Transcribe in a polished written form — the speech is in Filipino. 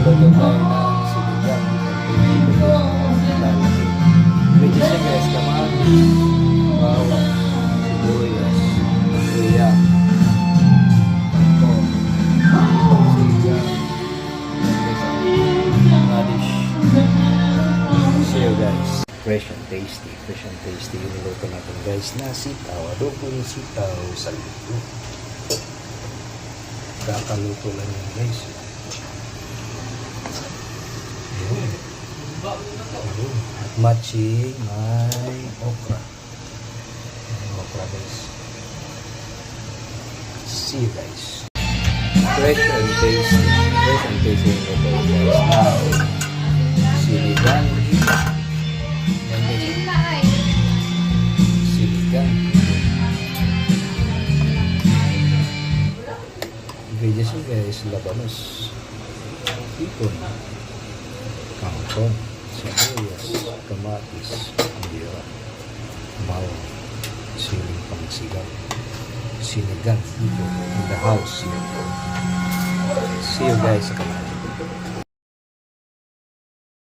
Magluluto tayo ng sinigang. Lalaki. Pwede siya guys, kamatis, bawang, sibuyas, luya, pangko, sinigang, radish. See you guys. Fresh and tasty yung niluto natin guys na sitaw, adobong sitaw sa luto. Kakaluto lang yun guys. Yun. At matching may okra. May okra guys. See you guys. Fresh and tasty yung niluto guys na sinigang. Ingredients nyo guys, labanos, hipon, kangkong, sibuyas, kamatis, bira, bawang, siling pangsigaw, sinigang, hipon, in the house. See you guys.